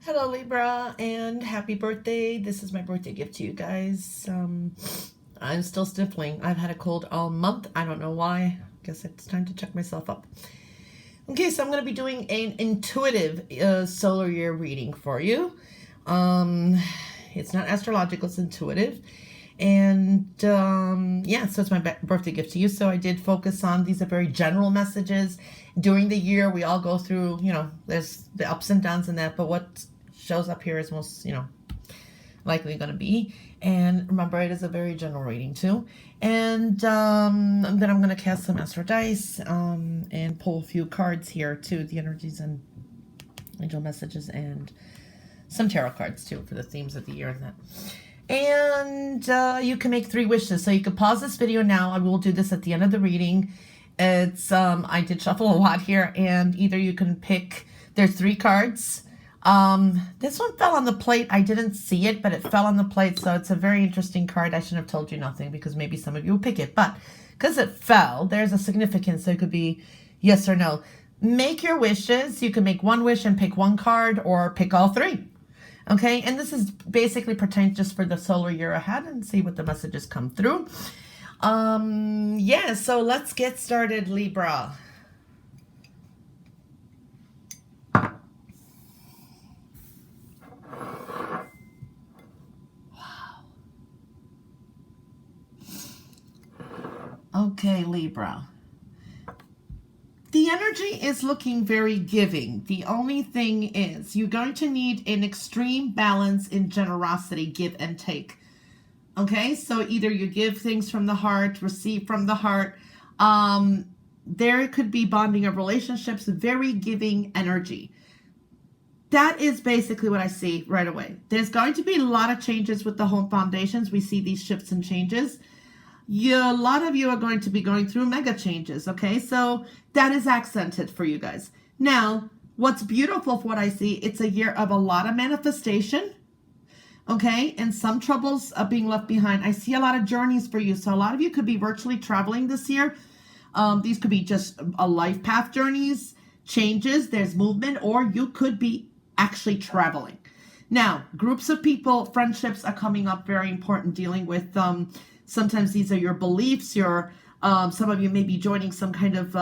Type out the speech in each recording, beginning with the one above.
Hello Libra and happy birthday. This is my birthday gift to you guys. I'm still sniffling. I've had a cold all month. I don't know why. Guess it's time to check myself up. Okay, so I'm going to be doing an intuitive solar year reading for you. It's not astrological, it's intuitive. And yeah, so it's my birthday gift to you. So I did focus on, these are very general messages. During the year, we all go through, there's the ups and downs in that, but what shows up here is most, likely going to be. And remember, it is a very general reading too. And then I'm going to cast some astro dice and pull a few cards here too, the energies and angel messages, and some tarot cards too for the themes of the year and that. And you can make 3 wishes. So you can pause this video now. I will do this at the end of the reading. It's I did shuffle a lot here, and either you can pick, there's 3 cards. This one fell on the plate. I didn't see it, but it fell on the plate. So it's a very interesting card. I shouldn't have told you nothing because maybe some of you will pick it, but because it fell, there's a significance. So it could be yes or no. Make your wishes. You can make 1 wish and pick 1 card, or pick all 3. Okay, and this is basically pertains just for the solar year ahead, and see what the messages come through. Yeah, so let's get started, Libra. Wow. Okay, Libra. The energy is looking very giving. The only thing is you're going to need an extreme balance in generosity, give and take. Okay, so either you give things from the heart, receive from the heart. There could be bonding of relationships, very giving energy. That is basically what I see right away. There's going to be a lot of changes with the home foundations. We see these shifts and changes. A lot of you are going to be going through mega changes, okay? So that is accented for you guys. Now, what's beautiful for what I see, it's a year of a lot of manifestation, okay? And some troubles are being left behind. I see a lot of journeys for you. So a lot of you could be virtually traveling this year. These could be just a life path journeys, changes, there's movement, or you could be actually traveling. Now, groups of people, friendships are coming up, very important, dealing with sometimes these are your beliefs, your some of you may be joining some kind of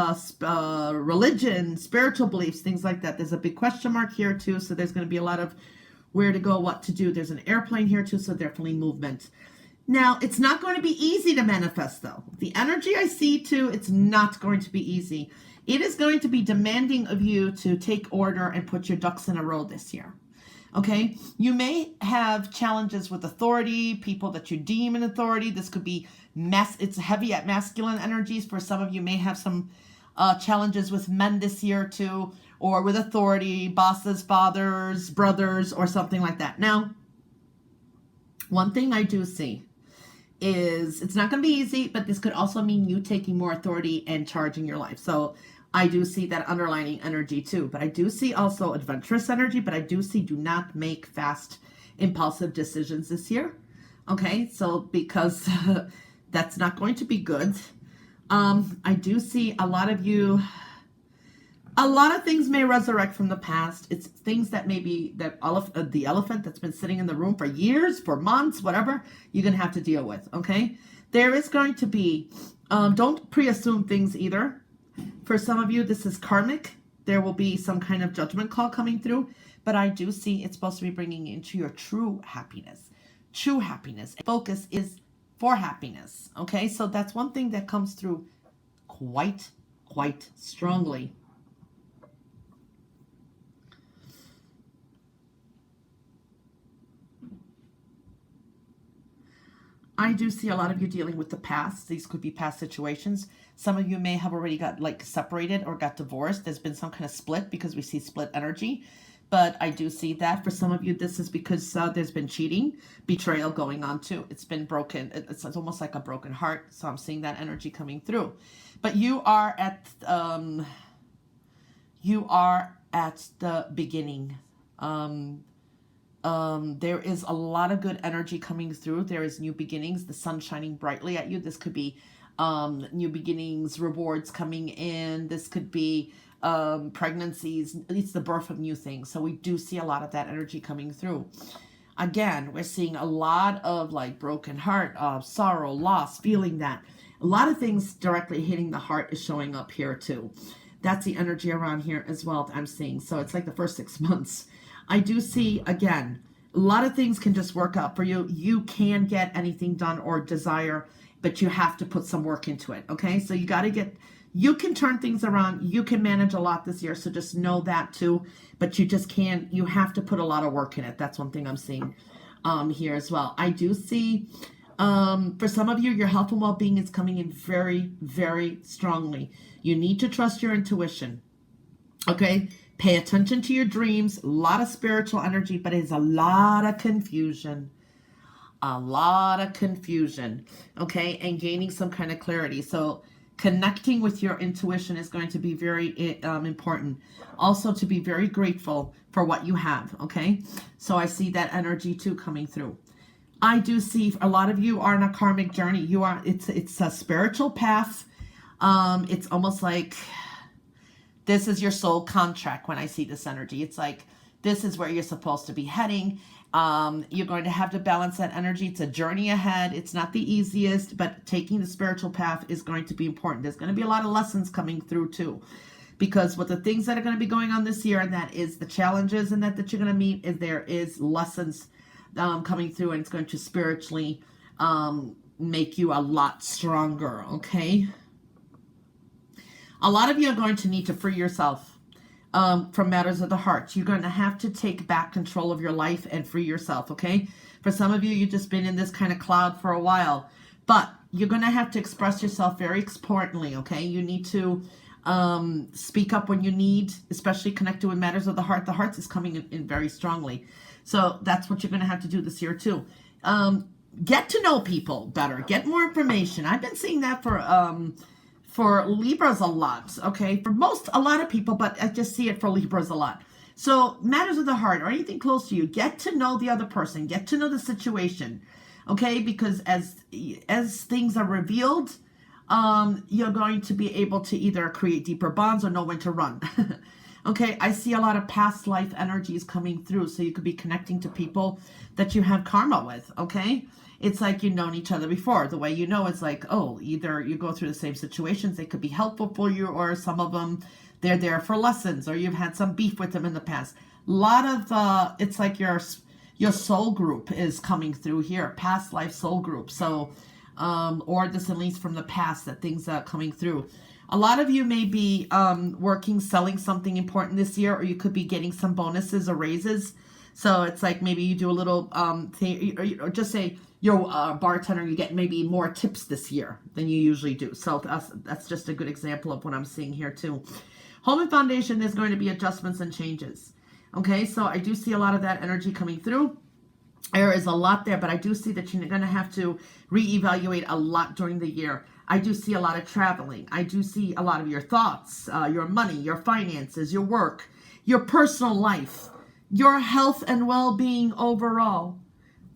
religion, spiritual beliefs, things like that. There's a big question mark here too, so there's going to be a lot of where to go, what to do. There's an airplane here too, so definitely movement. Now, it's not going to be easy to manifest though. The energy I see too, it's not going to be easy. It is going to be demanding of you to take order and put your ducks in a row this year. Okay, you may have challenges with authority, people that you deem in authority. This could be it's heavy at masculine energies. For some of you may have some challenges with men this year too, or with authority, bosses, fathers, brothers, or something like that. Now, one thing I do see is it's not going to be easy, but this could also mean you taking more authority and charging your life. So I do see that underlining energy too, but I do see also adventurous energy, but I do see do not make fast, impulsive decisions this year. Okay, so because that's not going to be good. I do see a lot of you, a lot of things may resurrect from the past. It's things that maybe the elephant that's been sitting in the room for years, for months, whatever, you're going to have to deal with, okay? There is going to be, don't pre-assume things either. For some of you, this is karmic. There will be some kind of judgment call coming through, but I do see it's supposed to be bringing you into your true happiness. True happiness. Focus is for happiness, okay? So that's one thing that comes through quite strongly. I do see a lot of you dealing with the past. These could be past situations. Some of you may have already got separated or got divorced. There's been some kind of split because we see split energy. But I do see that for some of you, this is because there's been cheating, betrayal going on too. It's been broken. It's almost like a broken heart. So I'm seeing that energy coming through. But you are at the beginning. There is a lot of good energy coming through. There is new beginnings, the sun shining brightly at you. This could be new beginnings, rewards coming in. This could be pregnancies. It's the birth of new things. So we do see a lot of that energy coming through. Again, we're seeing a lot of like broken heart, sorrow, loss, feeling that. A lot of things directly hitting the heart is showing up here too. That's the energy around here as well that I'm seeing. So it's like the first 6 months. I do see, again, a lot of things can just work out for you. You can get anything done or desire, but you have to put some work into it, okay? So you got to get, you can turn things around. You can manage a lot this year, so just know that too. But you just can't, you have to put a lot of work in it. That's one thing I'm seeing here as well. I do see, for some of you, your health and well-being is coming in very, very strongly. You need to trust your intuition, okay? Pay attention to your dreams. A lot of spiritual energy, but it's a lot of confusion. A lot of confusion, okay? And gaining some kind of clarity. So connecting with your intuition is going to be very important. Also to be very grateful for what you have, okay? So I see that energy too coming through. I do see a lot of you are on a karmic journey. You are, it's a spiritual path. It's almost like this is your soul contract when I see this energy. It's like, this is where you're supposed to be heading. You're going to have to balance that energy. It's a journey ahead. It's not the easiest, but taking the spiritual path is going to be important. There's going to be a lot of lessons coming through too, because with the things that are going to be going on this year, and that is the challenges and that you're going to meet, is there is lessons coming through, and it's going to spiritually make you a lot stronger, okay? A lot of you are going to need to free yourself from matters of the heart. You're going to have to take back control of your life and free yourself, okay? For some of you, you've just been in this kind of cloud for a while, but you're going to have to express yourself very importantly, okay? You need to speak up when you need, especially connected with matters of the heart. The heart is coming in very strongly. So that's what you're going to have to do this year too. Get to know people better. Get more information. I've been seeing that for Libras a lot, okay? For a lot of people, but I just see it for Libras a lot. So matters of the heart or anything close to you, get to know the other person, get to know the situation, okay? Because as things are revealed, you're going to be able to either create deeper bonds or know when to run. Okay, I see a lot of past life energies coming through, so you could be connecting to people that you have karma with, okay? It's like you've known each other before. The way you know is like, oh, either you go through the same situations, they could be helpful for you, or some of them, they're there for lessons, or you've had some beef with them in the past. A lot of, it's like your soul group is coming through here, past life soul group. So, or this at least from the past, that things are coming through. A lot of you may be working, selling something important this year, or you could be getting some bonuses or raises. So it's like maybe you do a little thing, or just say you're a bartender, you get maybe more tips this year than you usually do. So that's just a good example of what I'm seeing here too. Home and foundation, there's going to be adjustments and changes. Okay, so I do see a lot of that energy coming through. There is a lot there, but I do see that you're going to have to reevaluate a lot during the year. I do see a lot of traveling. I do see a lot of your thoughts, your money, your finances, your work, your personal life, your health and well-being overall.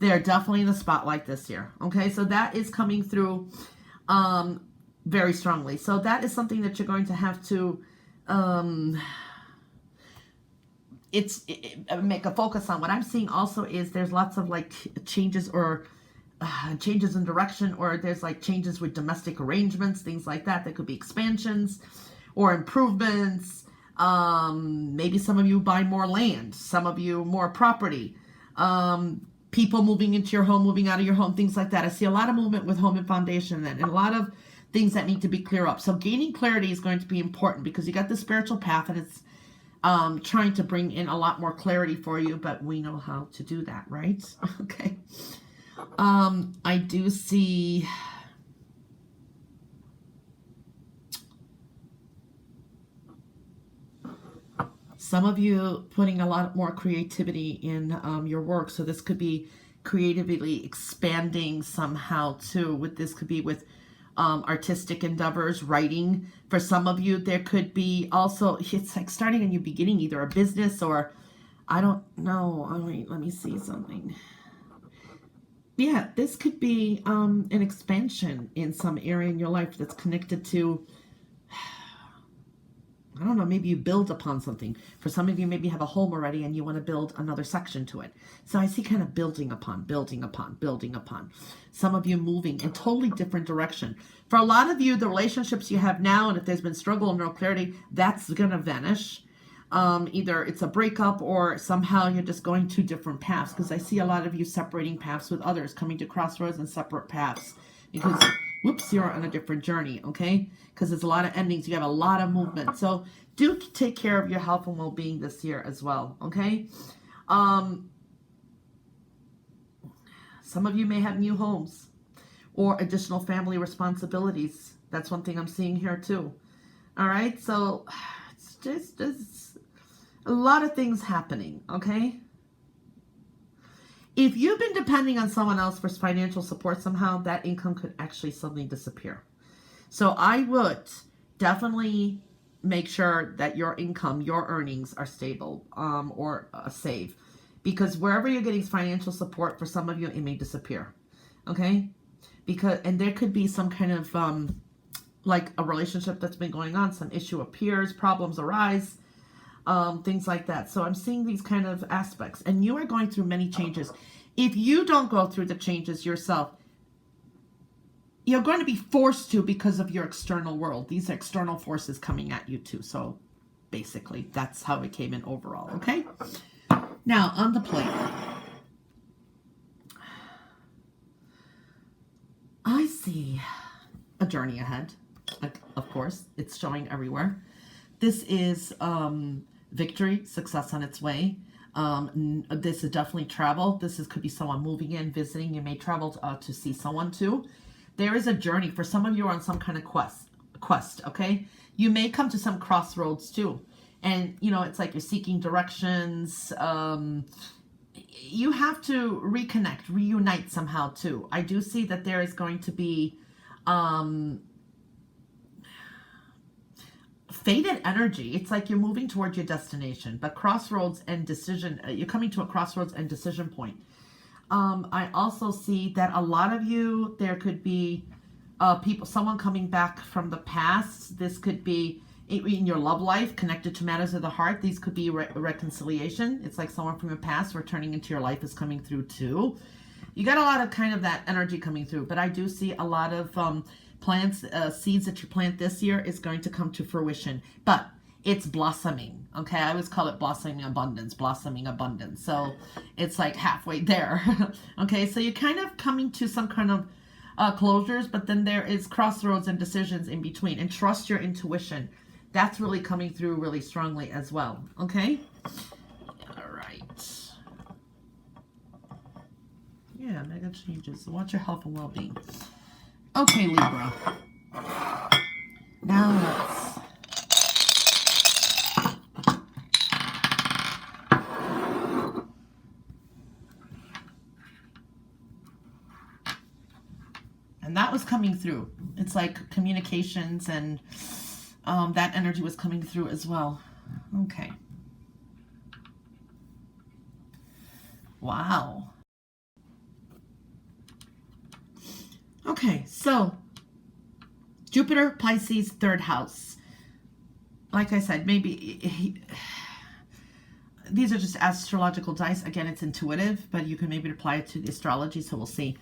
They're definitely in the spotlight this year. Okay, so that is coming through very strongly. So that is something that you're going to have to make a focus on. What I'm seeing also is there's lots of like changes or changes in direction, or there's like changes with domestic arrangements, things like that. There could be expansions or improvements. Maybe some of you buy more land, some of you more property, people moving into your home, moving out of your home, things like that. I see a lot of movement with home and foundation and a lot of things that need to be clear up. So gaining clarity is going to be important because you got the spiritual path and it's trying to bring in a lot more clarity for you, but we know how to do that, right? Okay. I do see some of you putting a lot more creativity in your work. So this could be creatively expanding somehow too. With this could be with artistic endeavors, writing. For some of you, there could be also, it's like starting a new beginning, either a business or, I don't know. Oh, wait, let me see something. Yeah, this could be an expansion in some area in your life that's connected to I don't know, maybe you build upon something. For some of you, maybe you have a home already and you want to build another section to it. So I see kind of building upon, building upon, building upon. Some of you moving in totally different direction. For a lot of you, the relationships you have now, and if there's been struggle and no clarity, that's going to vanish. Either it's a breakup or somehow you're just going two different paths, because I see a lot of you separating paths with others, coming to crossroads and separate paths because, whoops, you're on a different journey, okay? Because there's a lot of endings. You have a lot of movement. So do take care of your health and well-being this year as well, okay? Some of you may have new homes or additional family responsibilities. That's one thing I'm seeing here too. All right, so it's just a lot of things happening, okay? If you've been depending on someone else for financial support somehow, that income could actually suddenly disappear. So I would definitely make sure that your income, your earnings are stable or safe. Because wherever you're getting financial support, for some of you, it may disappear, okay? And there could be some kind of, like a relationship that's been going on, some issue appears, problems arise, things like that. So I'm seeing these kind of aspects, and you are going through many changes. If you don't go through the changes yourself, you're going to be forced to because of your external world. These are external forces coming at you too. So basically, that's how it came in overall, okay? Now, on the plate, I see a journey ahead. Of course, it's showing everywhere. This is victory, success on its way. This is definitely travel. Could be someone moving in, visiting. You may travel to see someone too. There is a journey. For some of you are on some kind of quest, okay? You may come to some crossroads too. And, you know, it's like you're seeking directions. You have to reconnect, reunite somehow too. I do see that there is going to be faded energy. It's like you're moving towards your destination, but crossroads and decision, you're coming to a crossroads and decision point. I also see that a lot of you, there could be someone coming back from the past. This could be in your love life, connected to matters of the heart. These could be reconciliation. It's like someone from your past returning into your life is coming through too. You got a lot of kind of that energy coming through, but I do see a lot of plants, seeds that you plant this year is going to come to fruition, but it's blossoming. Okay, I always call it blossoming abundance. So it's like halfway there. Okay, so you're kind of coming to some kind of closures, but then there is crossroads and decisions in between. And trust your intuition. That's really coming through really strongly as well. Okay, all right. Yeah, mega changes. So watch your health and well-being. Okay, Libra. Now and that was coming through. It's like communications and that energy was coming through as well. Okay. Wow. Okay, so Jupiter, Pisces, third house. Like I said, maybe these are just astrological dice. Again, it's intuitive, but you can maybe apply it to the astrology, so we'll see.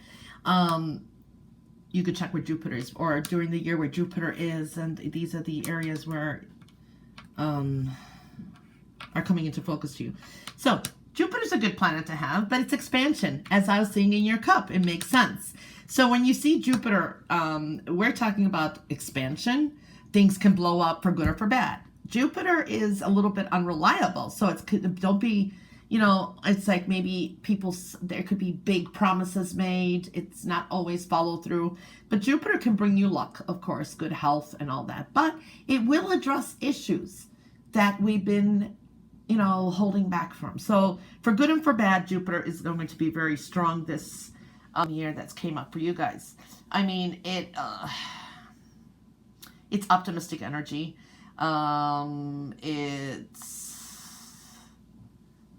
You could check where Jupiter is, or during the year where Jupiter is, and these are the areas where are coming into focus to you. So Jupiter's a good planet to have, but it's expansion, as I was seeing in your cup. It makes sense. So when you see Jupiter, we're talking about expansion. Things can blow up for good or for bad. Jupiter is a little bit unreliable. So don't be, you know, it's like maybe there could be big promises made. It's not always follow through. But Jupiter can bring you luck, of course, good health and all that. But it will address issues that we've been, you know, holding back from. So for good and for bad, Jupiter is going to be very strong this year that's came up for you guys. I mean, it's optimistic energy.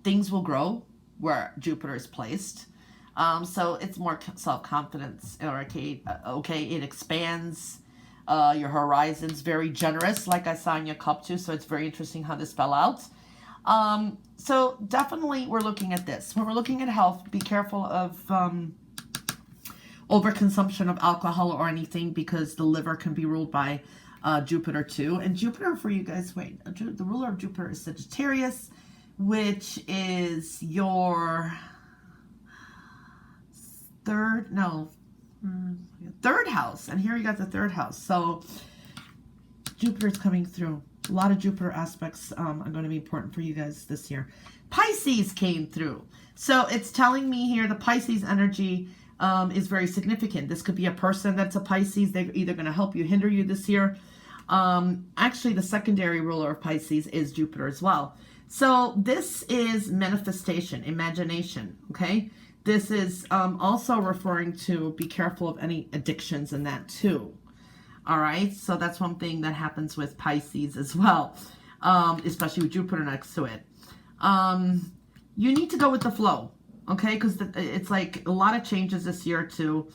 Things will grow where Jupiter is placed. So it's more self-confidence. Okay, it expands. Your horizon's very generous, like I saw in your cup too. So it's very interesting how this fell out. So definitely we're looking at this. When we're looking at health, be careful of overconsumption of alcohol or anything, because the liver can be ruled by Jupiter too. And Jupiter for you guys, wait, the ruler of Jupiter is Sagittarius, which is your third house. And here you got the third house. So Jupiter's coming through. A lot of Jupiter aspects are going to be important for you guys this year. Pisces came through. So it's telling me here the Pisces energy is very significant. This could be a person that's a Pisces. They're either going to help you, hinder you this year. Actually, the secondary ruler of Pisces is Jupiter as well. So this is manifestation, imagination, okay? This is also referring to be careful of any addictions in that too. All right, so that's one thing that happens with Pisces as well, especially with Jupiter next to it. You need to go with the flow, okay? Because it's like a lot of changes this year too.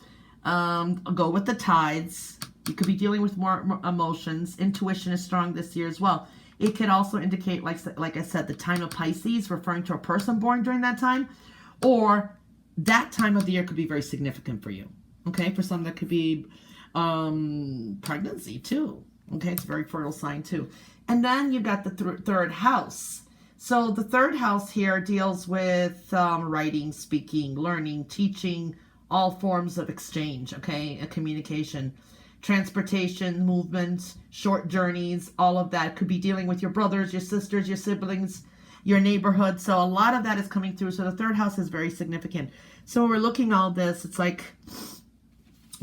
Go with the tides. You could be dealing with more emotions. Intuition is strong this year as well. It could also indicate, like I said, the time of Pisces, referring to a person born during that time, or that time of the year could be very significant for you. Okay, for some that could be pregnancy too. Okay, it's a very fertile sign too. And then you got the third house. So the third house here deals with writing, speaking, learning, teaching, all forms of exchange, okay, a communication, transportation, movement, short journeys, all of that. Could be dealing with your brothers, your sisters, your siblings, your neighborhood. So a lot of that is coming through. So the third house is very significant. So when we're looking at all this, it's like,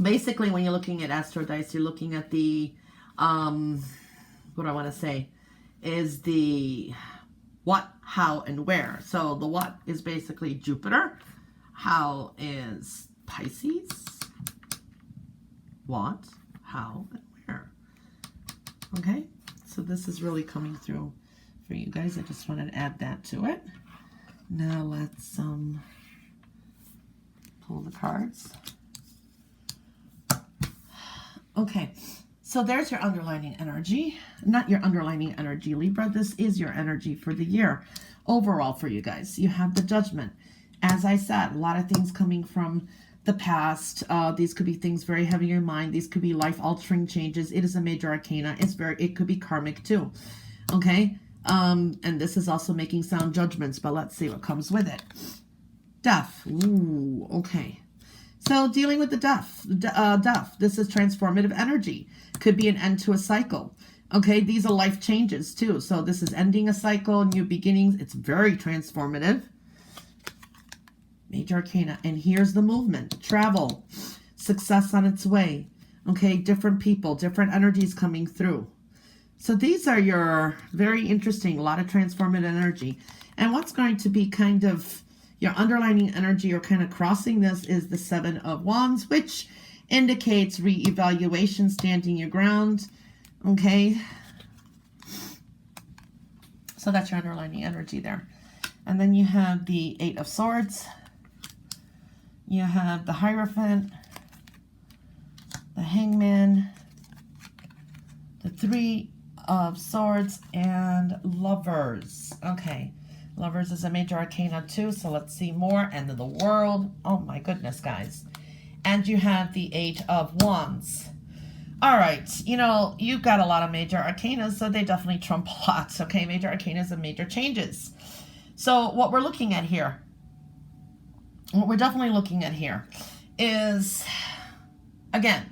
basically when you're looking at Astro Dice, you're looking at the, what I want to say is the what, how, and where. So the what is basically Jupiter. How is Pisces. What, how, and where. Okay, so this is really coming through for you guys. I just wanted to add that to it. Now let's pull the cards. Okay, so there's your underlining energy. Not your underlining energy, Libra. This is your energy for the year overall for you guys. You have the Judgment. As I said, a lot of things coming from the past. These could be things very heavy in your mind. These could be life-altering changes. It is a major arcana. It could be karmic too. Okay, and this is also making sound judgments, but let's see what comes with it. Death. Ooh, okay. So dealing with the death, this is transformative energy. Could be an end to a cycle. Okay, these are life changes too. So this is ending a cycle, new beginnings. It's very transformative. Major arcana. And here's the movement. Travel. Success on its way. Okay, different people, different energies coming through. So these are your very interesting, a lot of transformative energy. And what's going to be kind of your underlining energy or kind of crossing this is the Seven of Wands, which indicates reevaluation, standing your ground. Okay. So that's your underlining energy there. And then you have the Eight of Swords. You have the Hierophant, the Hangman, the Three of Swords, and Lovers. Okay. Lovers is a major arcana too, so let's see more. And then the World. Oh my goodness, guys. And you have the Eight of Wands. All right, you know, you've got a lot of major arcanas, so they definitely trump a lot. Okay, major arcanas and major changes. So what we're looking at here, what we're definitely looking at here is, again,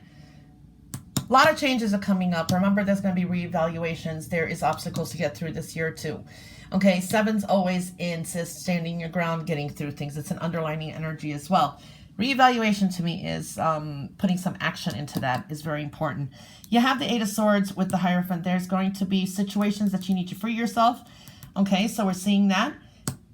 a lot of changes are coming up. Remember, there's going to be reevaluations. There is obstacles to get through this year too. Okay, Seven's always insist standing your ground, getting through things. It's an underlining energy as well. Reevaluation to me is putting some action into that is very important. You have the Eight of Swords with the Hierophant. There's going to be situations that you need to free yourself. Okay, so we're seeing that.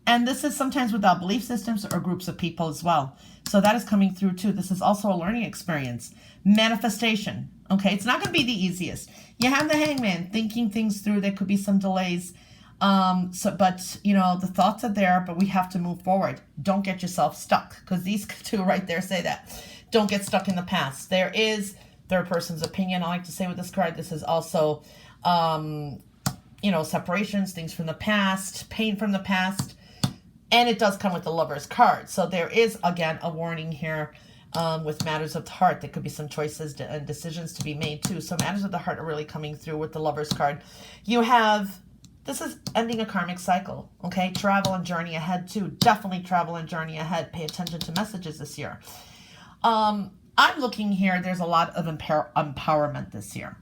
And this is sometimes without belief systems or groups of people as well. So that is coming through too. This is also a learning experience. Manifestation. Okay, it's not going to be the easiest. You have the Hangman, thinking things through. There could be some delays. But you know, the thoughts are there, but we have to move forward. Don't get yourself stuck, because these two right there say that. Don't get stuck in the past. There is third person's opinion. I like to say with this card, this is also, you know, separations, things from the past, pain from the past. And it does come with the Lover's card. So there is, again, a warning here with matters of the heart. There could be some choices and decisions to be made too. So matters of the heart are really coming through with the Lover's card. You have, this is ending a karmic cycle, okay? Travel and journey ahead too. Definitely travel and journey ahead. Pay attention to messages this year. I'm looking here, there's a lot of empowerment this year,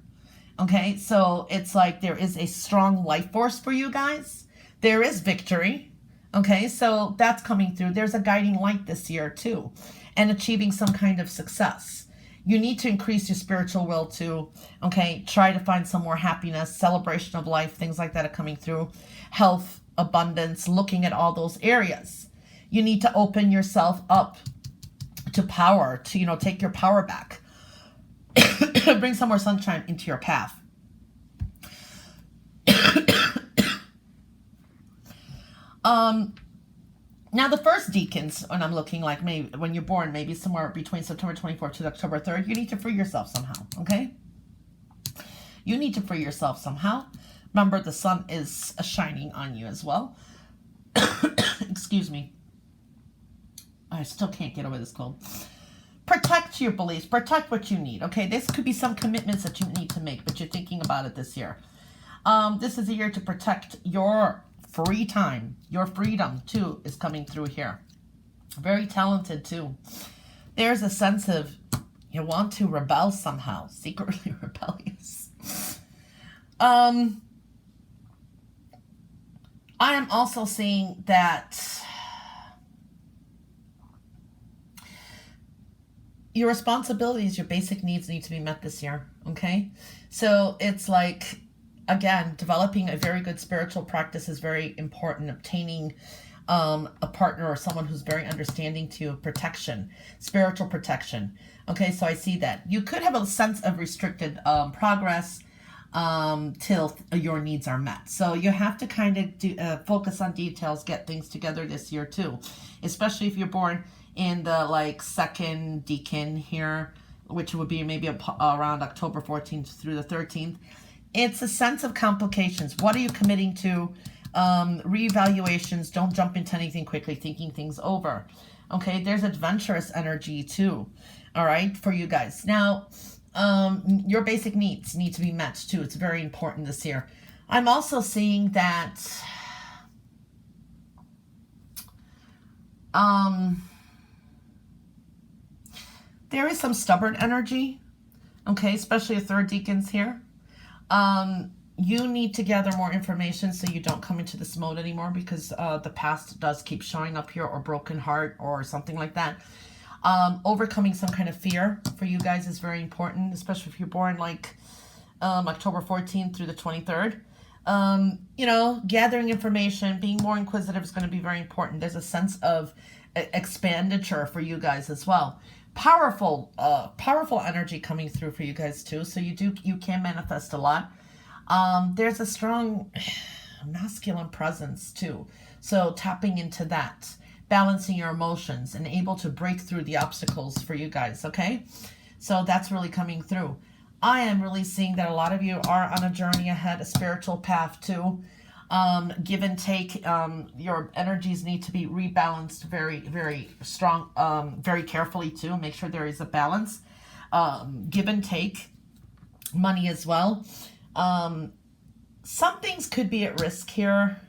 okay? So it's like there is a strong life force for you guys. There is victory. Okay, so that's coming through. There's a guiding light this year too, and achieving some kind of success. You need to increase your spiritual will too. Okay, try to find some more happiness, celebration of life, things like that are coming through. Health, abundance, looking at all those areas. You need to open yourself up to power, to, you know, take your power back. Bring some more sunshine into your path. Now the first deacons, when I'm looking like maybe when you're born, maybe somewhere between September 24th to October 3rd, you need to free yourself somehow, okay? You need to free yourself somehow. Remember, the sun is shining on you as well. Excuse me. I still can't get over this cold. Protect your beliefs. Protect what you need, okay? This could be some commitments that you need to make, but you're thinking about it this year. This is a year to protect your free time. Your freedom too is coming through here. Very talented too. There's a sense of you want to rebel somehow, secretly rebellious. I am also seeing that your responsibilities, your basic needs need to be met this year, okay? So it's like, again, developing a very good spiritual practice is very important. Obtaining a partner or someone who's very understanding to you. Protection, spiritual protection. Okay, so I see that. You could have a sense of restricted progress till your needs are met. So you have to kind of focus on details, get things together this year too. Especially if you're born in the like second decan here, which would be maybe around October 14th through the 13th. It's a sense of complications. What are you committing to? Reevaluations. Don't jump into anything quickly, thinking things over. Okay, there's adventurous energy too. All right, for you guys. Now, your basic needs need to be met too. It's very important this year. I'm also seeing that there is some stubborn energy. Okay, especially the third deacons here. You need to gather more information so you don't come into this mode anymore, because the past does keep showing up here, or broken heart or something like that. Overcoming some kind of fear for you guys is very important, especially if you're born like October 14th through the 23rd. You know, gathering information, being more inquisitive is going to be very important. There's a sense of expenditure for you guys as well. Powerful energy coming through for you guys too. So you can manifest a lot. There's a strong masculine presence too. So tapping into that, balancing your emotions, and able to break through the obstacles for you guys. Okay, so that's really coming through. I am really seeing that a lot of you are on a journey ahead, a spiritual path too. Give and take. Your energies need to be rebalanced very, very strong, very carefully too. Make sure there is a balance. Give and take. Money as well. Some things could be at risk here.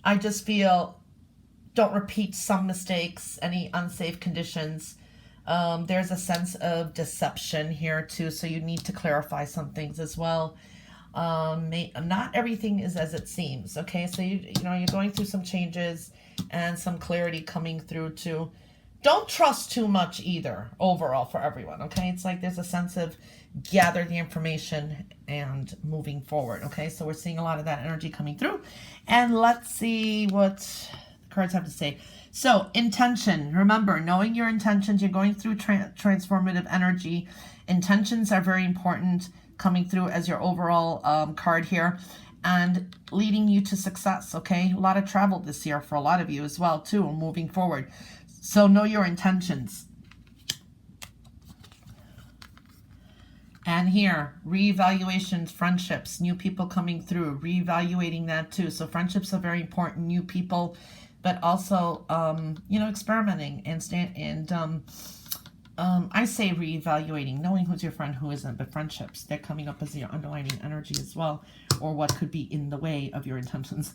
I just feel don't repeat some mistakes, any unsafe conditions. There's a sense of deception here too, so you need to clarify some things as well. Not everything is as it seems. Okay, so you know you're going through some changes and some clarity coming through too. Don't trust too much either overall for everyone. Okay, it's like there's a sense of gather the information and moving forward. Okay, so we're seeing a lot of that energy coming through, and let's see what the cards have to say. So intention, remember, knowing your intentions. You're going through transformative energy. Intentions are very important, coming through as your overall card here, and leading you to success. Okay, a lot of travel this year for a lot of you as well too, moving forward. So know your intentions. And here, reevaluations, friendships, new people coming through, reevaluating that too. So friendships are very important, new people, but also, you know, experimenting I say reevaluating, knowing who's your friend, who isn't, but friendships, they're coming up as your underlining energy as well, or what could be in the way of your intentions.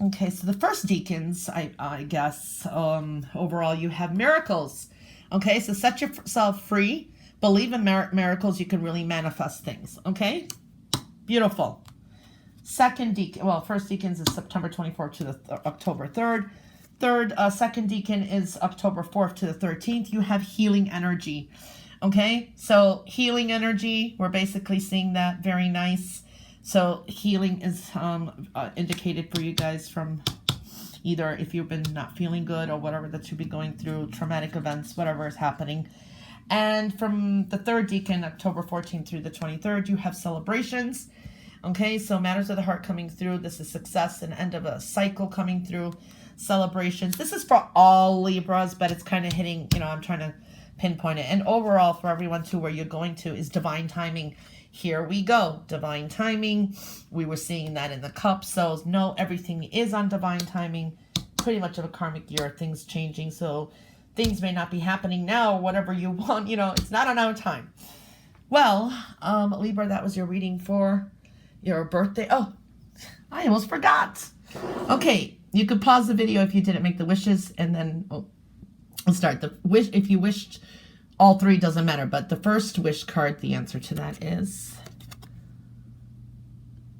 Okay, so the first deacons, I guess, overall, you have miracles. Okay, so set yourself free. Believe in miracles. You can really manifest things. Okay, beautiful. Second deacon, well, first deacons is September 24th to the October 3rd. Second deacon is October 4th to the 13th. You have healing energy. Okay, so healing energy, we're basically seeing that. Very nice. So healing is indicated for you guys from either if you've been not feeling good or whatever that you've been going through, traumatic events, whatever is happening. And from the third deacon, October 14th through the 23rd, you have celebrations. Okay, so matters of the heart coming through. This is success and end of a cycle coming through. Celebrations. This is for all Libras, but it's kind of hitting, you know, I'm trying to pinpoint it. And overall for everyone too, where you're going to is divine timing. Here we go. Divine timing. We were seeing that in the cup. So no, everything is on divine timing. Pretty much of a karmic year, things changing. So things may not be happening now, or whatever you want, you know, it's not on our time. Well, Libra, that was your reading for your birthday. Oh, I almost forgot. Okay, you could pause the video if you didn't make the wishes, and then I'll start the wish. If you wished all three, doesn't matter, but the first wish card, the answer to that is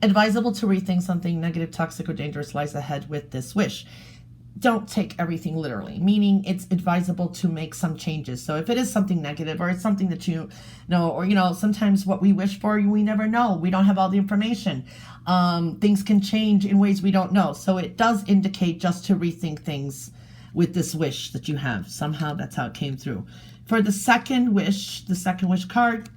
advisable to rethink something negative, toxic, or dangerous lies ahead with this wish. Don't take everything literally, meaning it's advisable to make some changes. So if it is something negative, or it's something that you know, or, you know, sometimes what we wish for, we never know. We don't have all the information. Things can change in ways we don't know. So it does indicate just to rethink things with this wish that you have. Somehow that's how it came through. For the second wish card,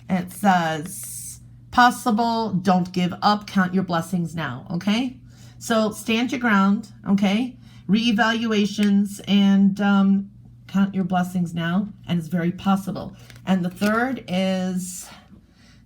it says, possible, don't give up, count your blessings now, okay? So stand your ground, okay? Reevaluations and count your blessings now, and it's very possible. And the third is,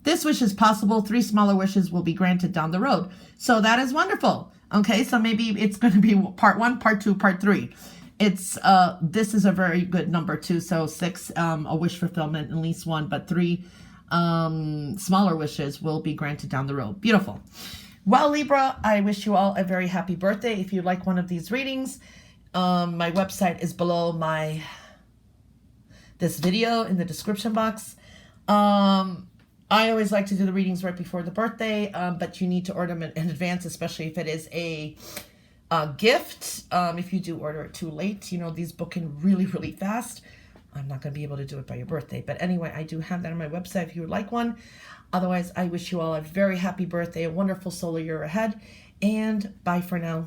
this wish is possible. 3 smaller wishes will be granted down the road. So that is wonderful. Okay, so maybe it's going to be part 1, part 2, part 3. It's this is a very good number too. So 6, a wish fulfillment, at least 1, but 3 smaller wishes will be granted down the road. Beautiful. Well, Libra, I wish you all a very happy birthday. If you'd like one of these readings, my website is below this video in the description box. I always like to do the readings right before the birthday, but you need to order them in advance, especially if it is a gift. If you do order it too late, you know, these book in really, really fast. I'm not going to be able to do it by your birthday. But anyway, I do have that on my website if you would like one. Otherwise, I wish you all a very happy birthday, a wonderful solar year ahead, and bye for now.